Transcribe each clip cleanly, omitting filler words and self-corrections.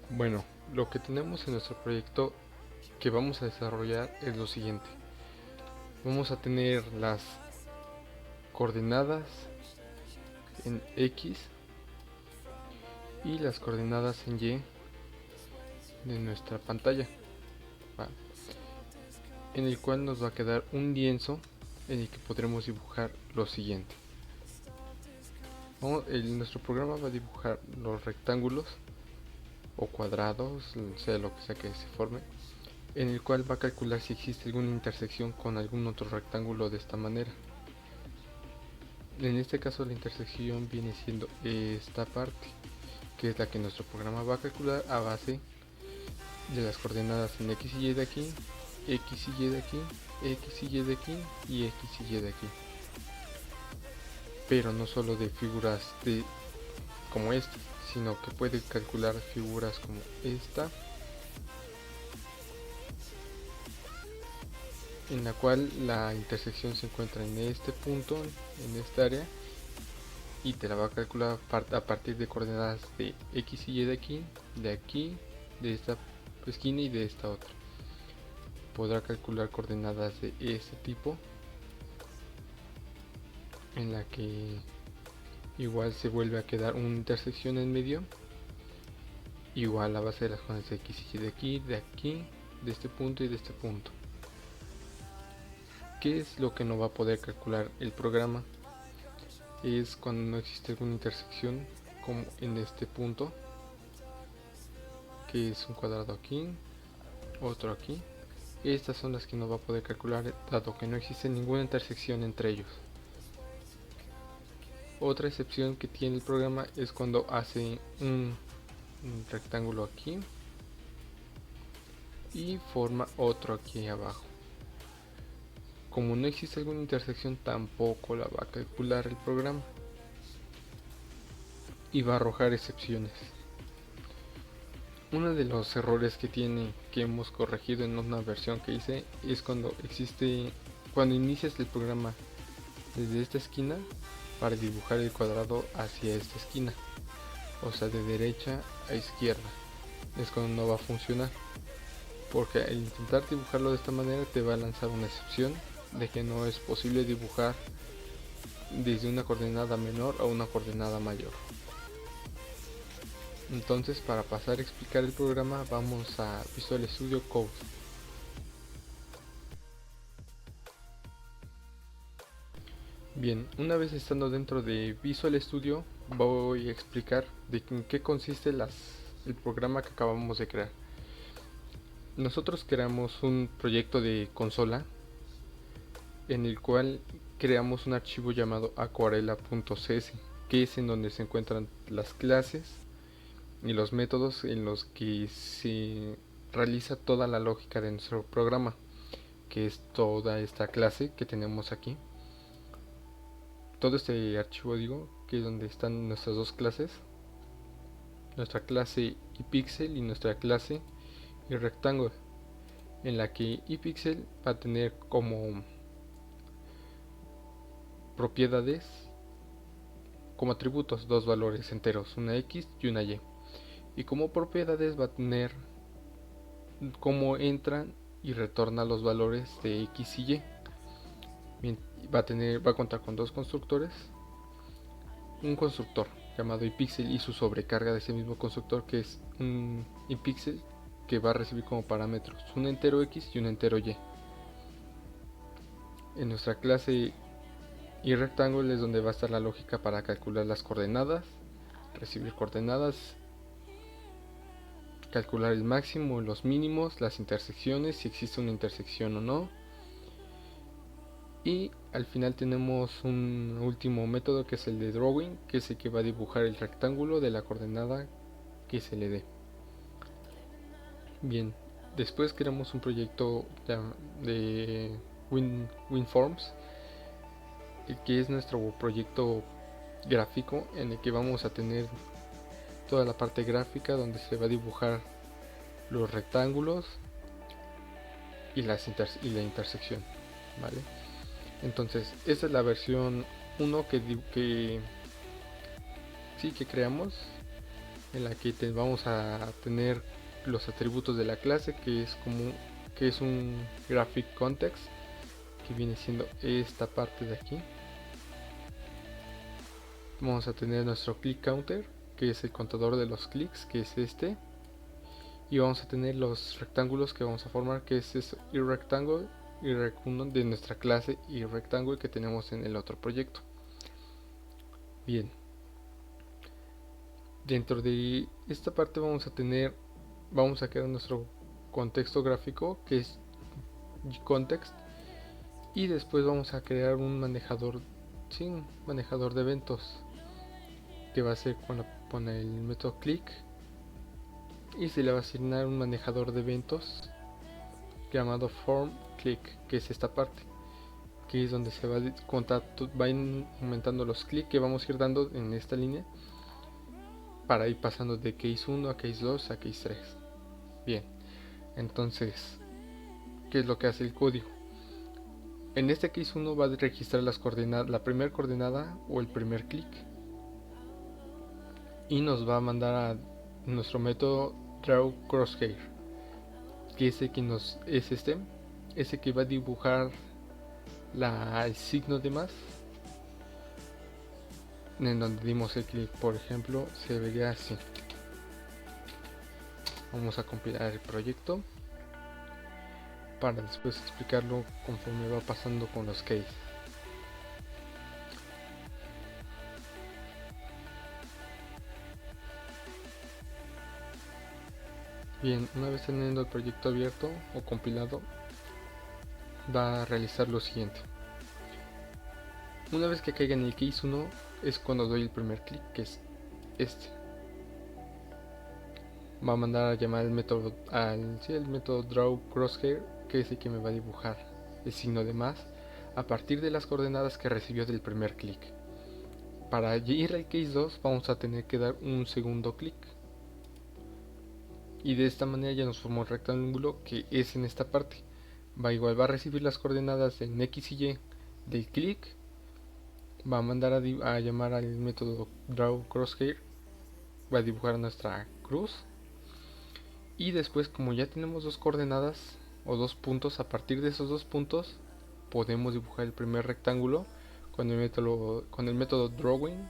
Bueno, lo que tenemos en nuestro proyecto que vamos a desarrollar es lo siguiente. Vamos a tener las coordenadas en X y las coordenadas en Y de nuestra pantalla, ¿va? En el cual nos va a quedar un lienzo en el que podremos dibujar lo siguiente. Nuestro programa va a dibujar los rectángulos o cuadrados, sea lo que sea que se forme, en el cual va a calcular si existe alguna intersección con algún otro rectángulo de esta manera. En este caso la intersección viene siendo esta parte, que es la que nuestro programa va a calcular a base de las coordenadas en X y Y de aquí, X y Y de aquí, X y Y de aquí y X y Y de aquí. Pero no solo de figuras como esta, sino que puede calcular figuras como esta, en la cual la intersección se encuentra en este punto, en esta área, y te la va a calcular a partir de coordenadas de X y Y de aquí, de esta esquina y de esta otra. Podrá calcular coordenadas de este tipo, en la que igual se vuelve a quedar una intersección en medio, igual a base de las coordenadas de X y Y de aquí, de este punto y de este punto. ¿Qué es lo que no va a poder calcular el programa? Es cuando no existe alguna intersección, como en este punto, que es un cuadrado aquí, otro aquí. Estas son las que no va a poder calcular, dado que no existe ninguna intersección entre ellos. Otra excepción que tiene el programa es cuando hace un rectángulo aquí y forma otro aquí abajo. Como no existe alguna intersección, tampoco la va a calcular el programa y va a arrojar excepciones. Uno de los errores que hemos corregido en una versión que hice es cuando inicias el programa desde esta esquina para dibujar el cuadrado hacia esta esquina, o sea, de derecha a izquierda. Es cuando no va a funcionar, porque al intentar dibujarlo de esta manera te va a lanzar una excepción de que no es posible dibujar desde una coordenada menor a una coordenada mayor. Entonces, para pasar a explicar el programa, vamos a Visual Studio Code. Bien, una vez estando dentro de Visual Studio, voy a explicar en qué consiste el programa que acabamos de crear. Nosotros creamos un proyecto de consola en el cual creamos un archivo llamado aquarela.cs, que es en donde se encuentran las clases y los métodos en los que se realiza toda la lógica de nuestro programa, que es toda esta clase que tenemos aquí. Todo este archivo, digo, que es donde están nuestras dos clases, nuestra clase iPixel y nuestra clase iRectangle, en la que iPixel va a tener como propiedades, como atributos, dos valores enteros, una X y una Y. Y como propiedades va a tener cómo entran y retorna los valores de X y Y. Bien, va a contar con dos constructores, un constructor llamado iPixel y su sobrecarga de ese mismo constructor, que es un iPixel que va a recibir como parámetros un entero X y un entero Y. En nuestra clase iRectangle es donde va a estar la lógica para calcular las coordenadas, recibir coordenadas, calcular el máximo, los mínimos, las intersecciones, si existe una intersección o no. Y al final tenemos un último método, que es el de drawing, que es el que va a dibujar el rectángulo de la coordenada que se le dé. Bien, después creamos un proyecto de WinForms, que es nuestro proyecto gráfico, en el que vamos a tener toda la parte gráfica donde se va a dibujar los rectángulos y la intersección, ¿vale? Entonces, esta es la versión 1 que creamos, en la que vamos a tener los atributos de la clase, que es un graphic context, que viene siendo esta parte de aquí. Vamos a tener nuestro click counter, que es el contador de los clics, que es este, y vamos a tener los rectángulos que vamos a formar, que es iRectangle de nuestra clase iRectangle que tenemos en el otro proyecto. Bien, dentro de esta parte vamos a crear nuestro contexto gráfico, que es context, y después vamos a crear un manejador de eventos, que va a ser cuando pone el método click, y se le va a asignar un manejador de eventos llamado form click, que es esta parte, que es donde se va aumentando los clics que vamos a ir dando en esta línea para ir pasando de case 1 a case 2 a case 3. Bien, entonces, ¿qué es lo que hace el código? En este case 1 va a registrar las coordenadas, la primera coordenada o el primer clic, y nos va a mandar a nuestro método draw crosshair, que es ese que va a dibujar el signo de más en donde dimos el clic. Por ejemplo, se vería así. Vamos a compilar el proyecto para después explicarlo conforme va pasando con los cases. Bien, una vez teniendo el proyecto abierto o compilado, va a realizar lo siguiente. Una vez que caiga en el case 1 es cuando doy el primer clic, que es este. Va a mandar a llamar el método draw crosshair, que es el que me va a dibujar el signo de más a partir de las coordenadas que recibió del primer clic. Para ir al case 2 vamos a tener que dar un segundo clic, y de esta manera ya nos formó un rectángulo que es en esta parte. Va a recibir las coordenadas en X y Y del clic, va a mandar a llamar al método draw crosshair, va a dibujar nuestra cruz, y después, como ya tenemos dos coordenadas o dos puntos, a partir de esos dos puntos podemos dibujar el primer rectángulo con el método drawing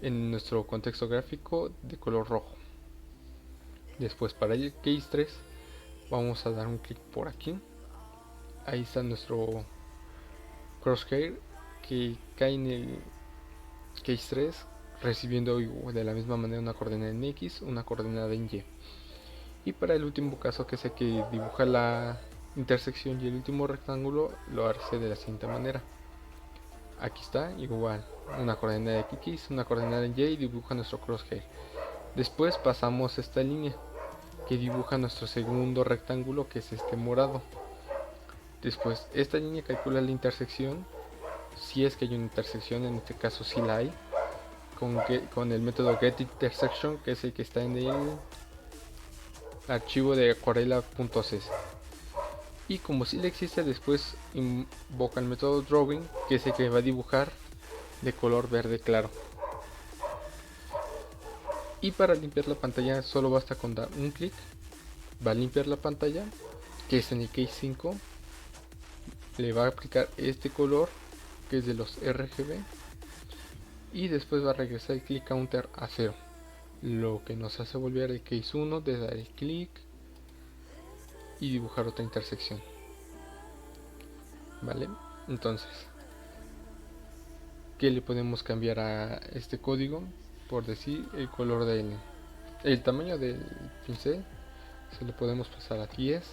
en nuestro contexto gráfico de color rojo. Después, para el case 3 vamos a dar un clic por aquí. Ahí está nuestro crosshair que cae en el case 3, recibiendo de la misma manera una coordenada en X, una coordenada en Y. Y para el último caso, que es el que dibuja la intersección y el último rectángulo, lo hace de la siguiente manera. Aquí está, igual, una coordenada en X, una coordenada en Y, y dibuja nuestro crosshair. Después pasamos esta línea que dibuja nuestro segundo rectángulo, que es este morado. Después esta línea calcula la intersección, si es que hay una intersección, en este caso sí la hay, con el método getIntersection, que es el que está en el archivo de aquarela.css. Y como si le existe, después invoca el método drawing, que es el que va a dibujar de color verde claro. Y para limpiar la pantalla solo basta con dar un clic, va a limpiar la pantalla, que es en el case 5, le va a aplicar este color que es de los RGB, y después va a regresar el click counter a 0, lo que nos hace volver al case 1 de dar el clic y dibujar otra intersección. Vale, entonces, ¿qué le podemos cambiar a este código? Por decir, el tamaño del pincel se lo podemos pasar a 10.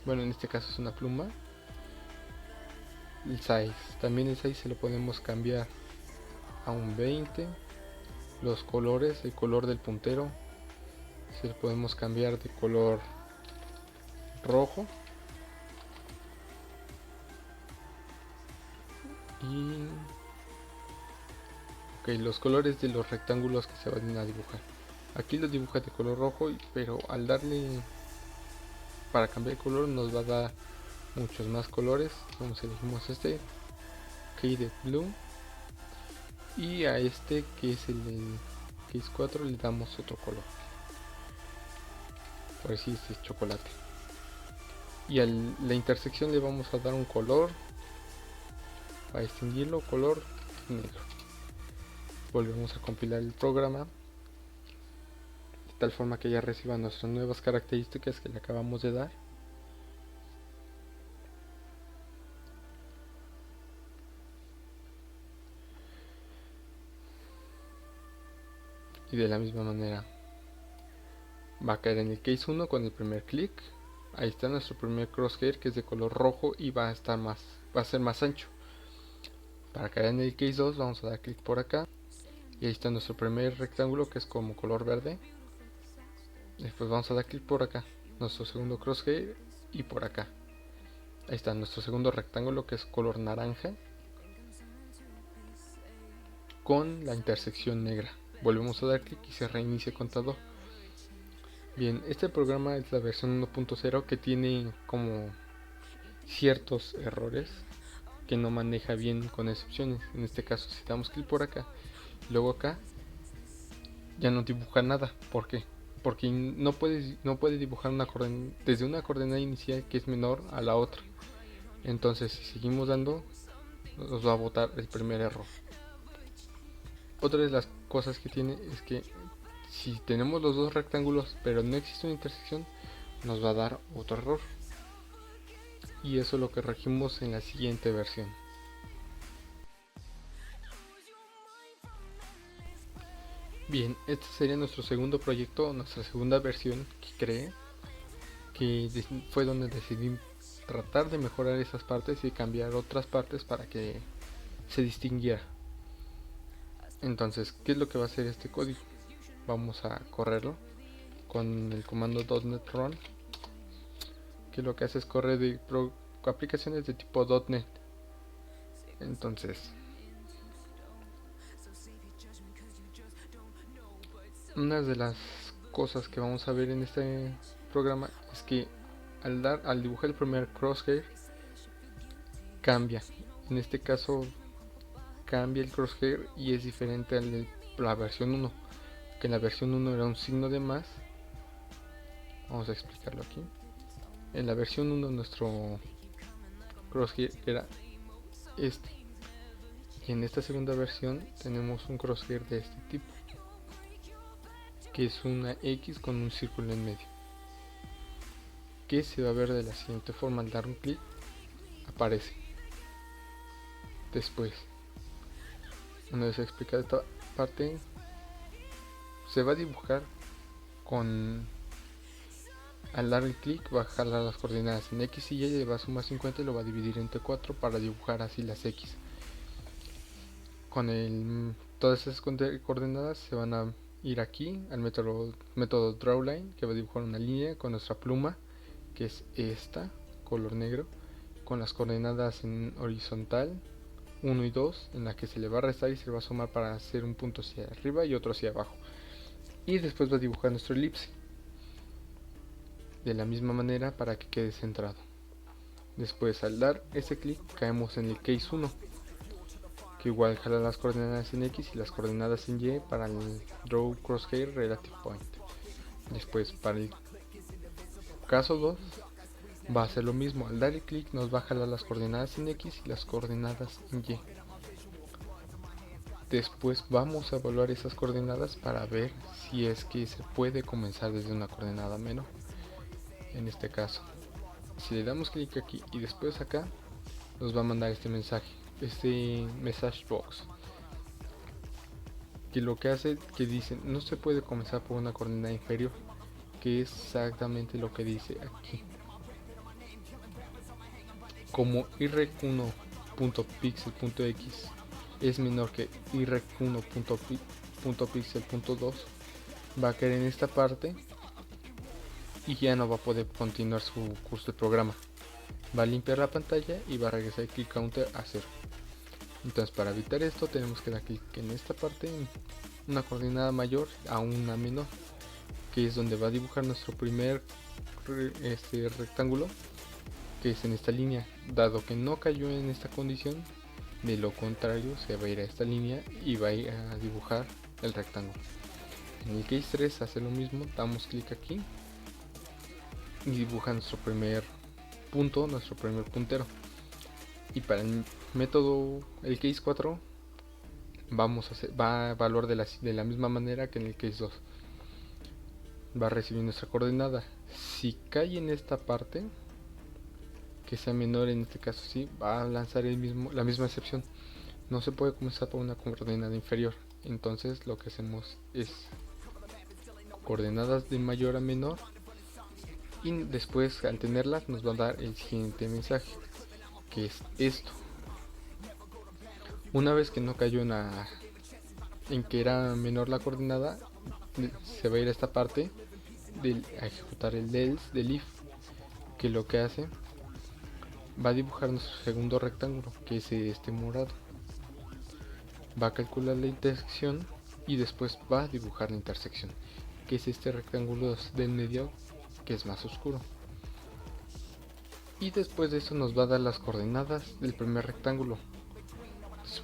Bueno, en este caso es una pluma. El size, también el size se lo podemos cambiar a un 20. Los colores, el color del puntero se lo podemos cambiar de color rojo. Y los colores de los rectángulos que se van a dibujar, aquí los dibuja de color rojo, pero al darle para cambiar el color nos va a dar muchos más colores. Vamos, elegimos este Shaded Blue, y a este que es el case 4 le damos otro color, por así este es chocolate, y a la intersección le vamos a dar un color para distinguirlo, color negro. Volvemos a compilar el programa de tal forma que ya reciba nuestras nuevas características que le acabamos de dar. Y de la misma manera va a caer en el case 1 con el primer clic. Ahí está nuestro primer crosshair, que es de color rojo y va a ser más ancho. Para caer en el case 2 vamos a dar clic por acá y ahí está nuestro primer rectángulo, que es como color verde. Después vamos a dar clic por acá, nuestro segundo crosshair, y por acá ahí está nuestro segundo rectángulo, que es color naranja con la intersección negra. Volvemos a dar clic y se reinicia el contador. Bien, este programa es la versión 1.0 que tiene como ciertos errores que no maneja bien con excepciones. En este caso, si damos clic por acá, luego acá, ya no dibuja nada. ¿Por qué? Porque no puede dibujar desde una coordenada inicial que es menor a la otra. Entonces, si seguimos dando, nos va a botar el primer error. Otra de las cosas que tiene es que si tenemos los dos rectángulos pero no existe una intersección, nos va a dar otro error. Y eso es lo que regimos en la siguiente versión. Bien, este sería nuestro segundo proyecto, nuestra segunda versión que creé, que fue donde decidí tratar de mejorar esas partes y cambiar otras partes para que se distinguiera. Entonces, ¿qué es lo que va a hacer este código? Vamos a correrlo con el comando .NET Run, que lo que hace es correr de aplicaciones de tipo .NET. Entonces, una de las cosas que vamos a ver en este programa es que al dibujar el primer crosshair cambia. En este caso cambia el crosshair y es diferente a la versión 1, que en la versión 1 era un signo de más. Vamos a explicarlo aquí. En la versión 1 nuestro crosshair era este, y en esta segunda versión tenemos un crosshair de este tipo, que es una X con un círculo en medio, que se va a ver de la siguiente forma. Al dar un clic aparece. Después, una vez explicada esta parte, se va a dibujar al dar el clic va a jalar las coordenadas en X y Y, le va a sumar 50 y lo va a dividir entre 4 para dibujar así las X. Todas esas coordenadas se van a ir aquí al método drawline, que va a dibujar una línea con nuestra pluma, que es esta, color negro, con las coordenadas en horizontal 1 y 2, en la que se le va a restar y se le va a sumar para hacer un punto hacia arriba y otro hacia abajo. Y después va a dibujar nuestro elipse de la misma manera para que quede centrado. Después, al dar ese clic, caemos en el case 1, que igual jala las coordenadas en X y las coordenadas en Y para el draw crosshair relative point. Después, para el caso 2 va a hacer lo mismo. Al dar el clic nos va a jalar las coordenadas en X y las coordenadas en Y. Después vamos a evaluar esas coordenadas para ver si es que se puede comenzar desde una coordenada menor. En este caso, si le damos clic aquí y después acá, nos va a mandar este message box, que lo que hace, que dice no se puede comenzar por una coordenada inferior, que es exactamente lo que dice aquí. Como irrec1.pixel.x es menor que irrec1.pixel.2, va a caer en esta parte y ya no va a poder continuar su curso de programa. Va a limpiar la pantalla y va a regresar el click counter a 0. Entonces, para evitar esto tenemos que dar clic en esta parte, en una coordenada mayor a una menor, que es donde va a dibujar nuestro primer rectángulo, que es en esta línea. Dado que no cayó en esta condición, de lo contrario se va a ir a esta línea y va a ir a dibujar el rectángulo. En el case 3 hace lo mismo, damos clic aquí y dibuja nuestro primer punto, nuestro primer puntero. Y para el método, el case 4, va a evaluar de la misma manera que en el case 2. Va a recibir nuestra coordenada. Si cae en esta parte, que sea menor, en este caso sí, va a lanzar la misma excepción. No se puede comenzar por una coordenada inferior. Entonces lo que hacemos es coordenadas de mayor a menor, y después al tenerlas nos va a dar el siguiente mensaje, que es esto. Una vez que no cayó en que era menor la coordenada, se va a ir a esta parte a ejecutar el else del if, que lo que hace, va a dibujar nuestro segundo rectángulo, que es este morado. Va a calcular la intersección y después va a dibujar la intersección, que es este rectángulo del medio, que es más oscuro. Y después de eso nos va a dar las coordenadas del primer rectángulo.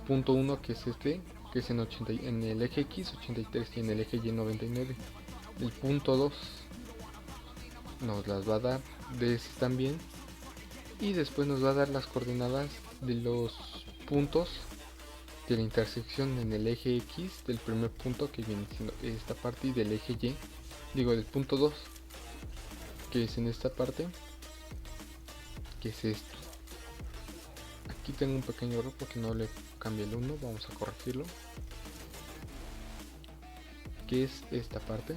Punto 1, que es este, que es en el eje X 83 y en el eje Y 99. El punto 2 nos las va a dar de ese también. Y después nos va a dar las coordenadas de los puntos de la intersección en el eje X del primer punto, que viene siendo esta parte, y del eje Y, del punto 2, que es en esta parte, que es esto. Aquí tengo un pequeño error porque no le cambié el 1, vamos a corregirlo, que es esta parte.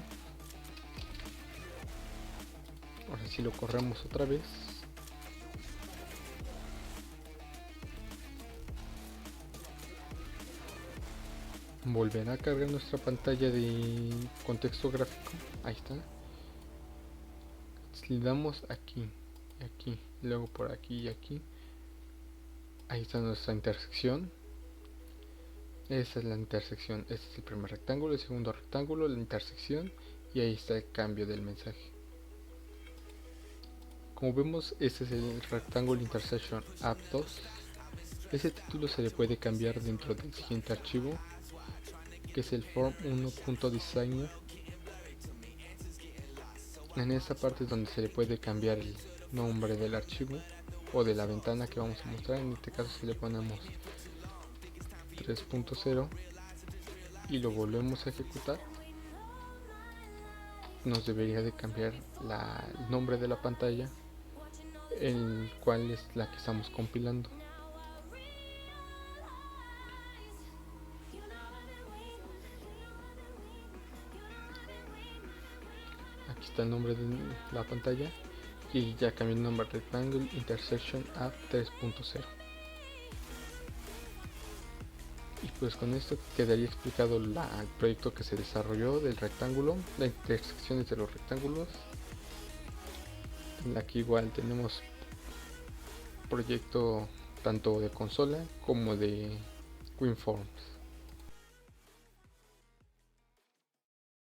Ahora si lo corremos otra vez, volverá a cargar nuestra pantalla de contexto gráfico. Ahí está. Si le damos aquí, aquí, luego por aquí y aquí, ahí está nuestra intersección. Esa es la intersección. Este es el primer rectángulo, el segundo rectángulo, la intersección, y ahí está el cambio del mensaje. Como vemos, este es el rectángulo intersection app 2. Ese título se le puede cambiar dentro del siguiente archivo, que es el form1.designer. En esta parte es donde se le puede cambiar el nombre del archivo o de la ventana que vamos a mostrar. En este caso si le ponemos 3.0 y lo volvemos a ejecutar, nos debería de cambiar el nombre de la pantalla, el cual es la que estamos compilando. Aquí está el nombre de la pantalla y ya cambié el nombre: Rectangle Intersection App 3.0. Y pues con esto quedaría explicado el proyecto que se desarrolló del rectángulo, las intersecciones de los rectángulos. Aquí igual tenemos proyecto tanto de consola como de WinForms.